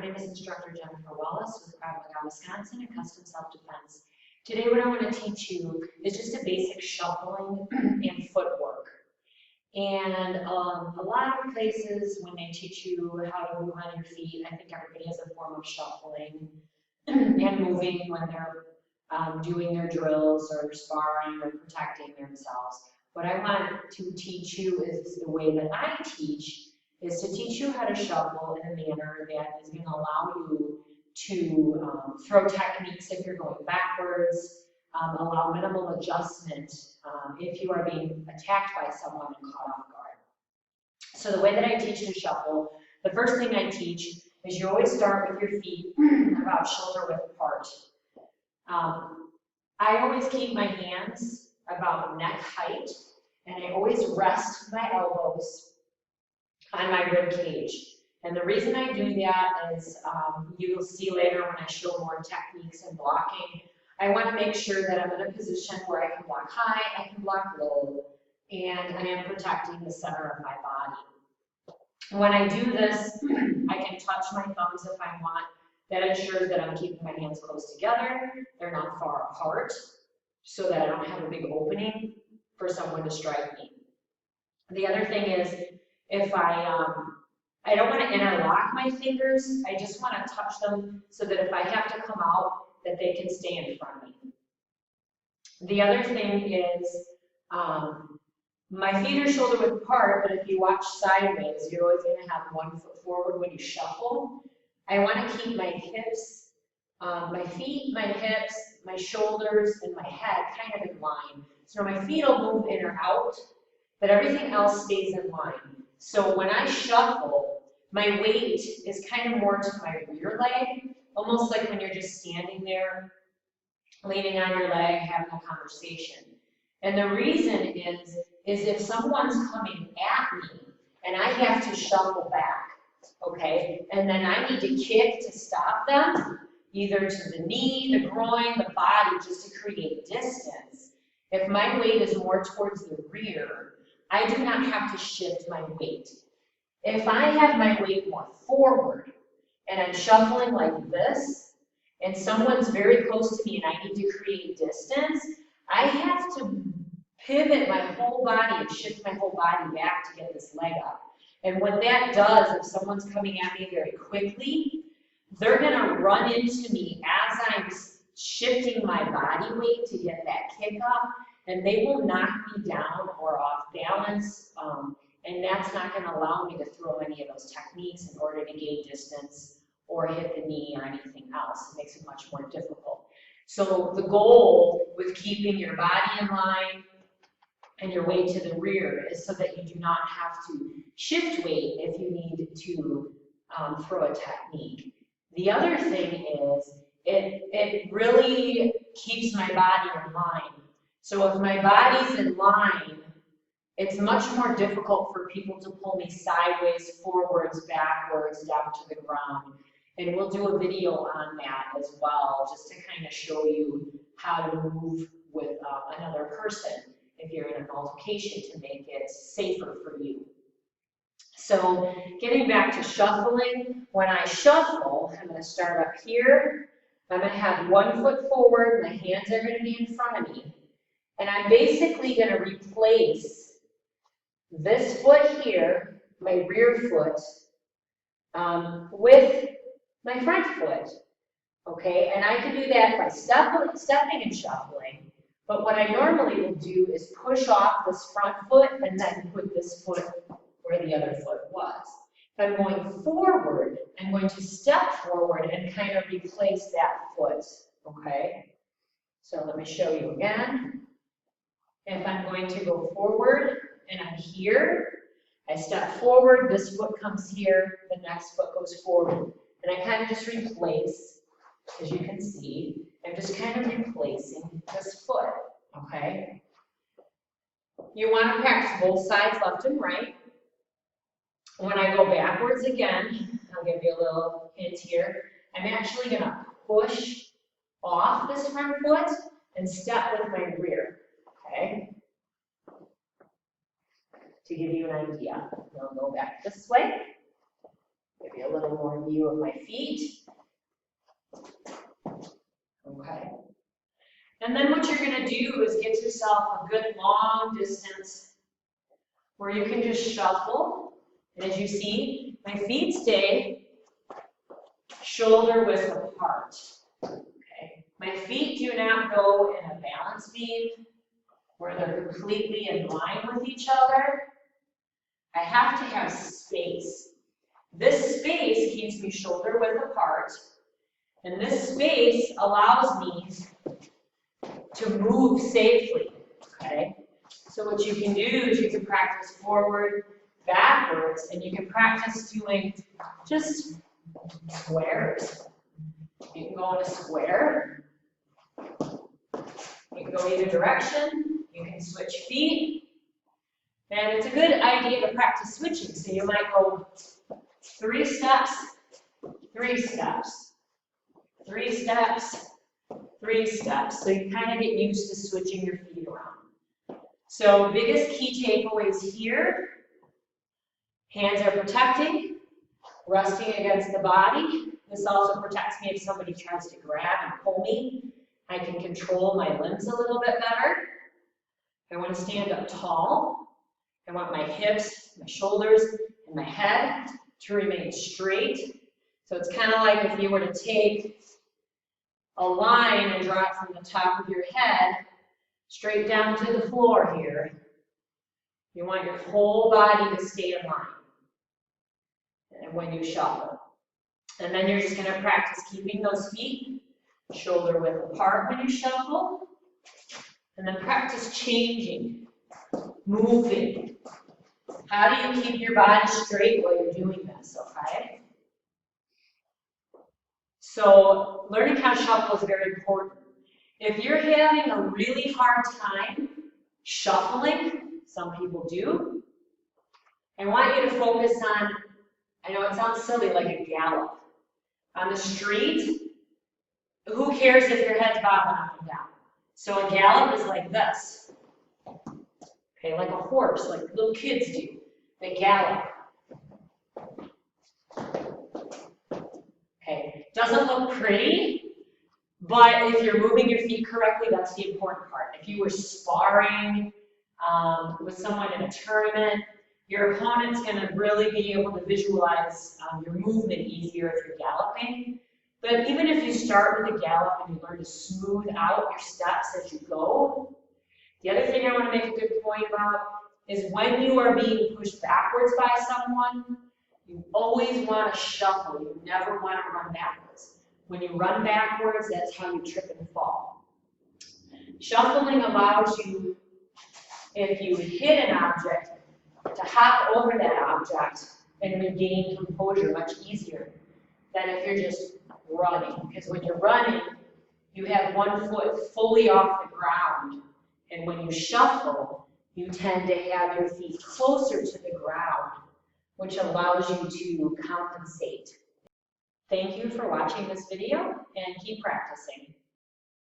My name is Instructor Jennifer Wallace with Krav Maga, Wisconsin, and Custom Self-Defense. Today what I want to teach you is just a basic shuffling and footwork. And a lot of places when they teach you how to move on your feet, I think everybody has a form of shuffling and moving when they're doing their drills or sparring or protecting themselves. What I want to teach you is the way that I teach, is to teach you how to shuffle in a manner that is going to allow you to throw techniques if you're going backwards, allow minimal adjustment if you are being attacked by someone and caught off guard. So the way that I teach to shuffle, the first thing I teach is you always start with your feet about shoulder width apart. I always keep my hands about neck height, and I always rest my elbows on my rib cage. And the reason I do that is you will see later when I show more techniques and blocking, I want to make sure that I'm in a position where I can block high, I can block low, and I am protecting the center of my body. When I do this, I can touch my thumbs if I want. That ensures that I'm keeping my hands close together, they're not far apart, so that I don't have a big opening for someone to strike me. The other thing is, if I don't want to interlock my fingers, I just want to touch them so that if I have to come out, that they can stay in front of me. The other thing is, my feet are shoulder width apart, but if you watch sideways, you're always going to have one foot forward when you shuffle. I want to keep my hips, my feet, my hips, my shoulders, and my head kind of in line. So my feet will move in or out, but everything else stays in line. So when I shuffle, my weight is kind of more to my rear leg, almost like when you're just standing there, leaning on your leg, having a conversation. And the reason is if someone's coming at me and I have to shuffle back, okay, and then I need to kick to stop them, either to the knee, the groin, the body, just to create distance. If my weight is more towards the rear, I do not have to shift my weight. If I have my weight more forward and I'm shuffling like this, and someone's very close to me and I need to create distance, I have to pivot my whole body and shift my whole body back to get this leg up. And what that does, if someone's coming at me very quickly, they're going to run into me as I'm shifting my body weight to get that kick up, and they will knock me down or off balance, and that's not going to allow me to throw any of those techniques in order to gain distance or hit the knee or anything else. It makes it much more difficult. So the goal with keeping your body in line and your weight to the rear is so that you do not have to shift weight if you need to throw a technique. The other thing is it really keeps my body in line. So if my body's in line, it's much more difficult for people to pull me sideways, forwards, backwards, down to the ground. And we'll do a video on that as well, just to kind of show you how to move with another person if you're in an altercation to make it safer for you. So getting back to shuffling, when I shuffle, I'm going to start up here. I'm going to have one foot forward, my hands are going to be in front of me. And I'm basically going to replace this foot here, my rear foot, with my front foot. Okay, and I can do that by stepping and shuffling. But what I normally will do is push off this front foot and then put this foot where the other foot was. If I'm going forward, I'm going to step forward and kind of replace that foot, okay? So let me show you again. If I'm going to go forward and I'm here, I step forward, this foot comes here, the next foot goes forward. And I kind of just replace, as you can see, I'm just kind of replacing this foot, okay? You want to practice both sides, left and right. When I go backwards again, I'll give you a little hint here, I'm actually going to push off this front foot and step with my rear, okay? To give you an idea. I'll go back this way. Give you a little more view of my feet. Okay. And then what you're going to do is get yourself a good long distance where you can just shuffle. And as you see, my feet stay shoulder width apart. Okay. My feet do not go in a balance beam where they're completely in line with each other. I have to have space. This space keeps me shoulder width apart, and this space allows me to move safely, okay? So what you can do is you can practice forward, backwards, and you can practice doing just squares. You can go in a square. You can go either direction. You can switch feet. And it's a good idea to practice switching. So you might go 3 steps, 3 steps, 3 steps, 3 steps. So you kind of get used to switching your feet around. So biggest key takeaways here. Hands are protecting, resting against the body. This also protects me if somebody tries to grab and pull me. I can control my limbs a little bit better. I want to stand up tall. I want my hips, my shoulders, and my head to remain straight. So it's kind of like if you were to take a line and draw it from the top of your head straight down to the floor here. You want your whole body to stay in line and when you shuffle. And then you're just going to practice keeping those feet shoulder width apart when you shuffle. And then practice changing, moving. How do you keep your body straight while you're doing this, okay? So learning how to shuffle is very important. If you're having a really hard time shuffling, some people do, I want you to focus on, I know it sounds silly, like a gallop. On the street, who cares if your head's bobbing up and down? So a gallop is like this. Okay, like a horse, like little kids do. They gallop. Okay, doesn't look pretty, but if you're moving your feet correctly, that's the important part. If you were sparring with someone in a tournament, your opponent's going to really be able to visualize your movement easier if you're galloping. But even if you start with a gallop and you learn to smooth out your steps as you go, the other thing I want to make a good point about is when you are being pushed backwards by someone, you always want to shuffle. You never want to run backwards. When you run backwards, that's how you trip and fall. Shuffling allows you, if you hit an object, to hop over that object and regain composure much easier than if you're just running. Because when you're running, you have one foot fully off the ground. And when you shuffle, you tend to have your feet closer to the ground, which allows you to compensate. Thank you for watching this video and keep practicing.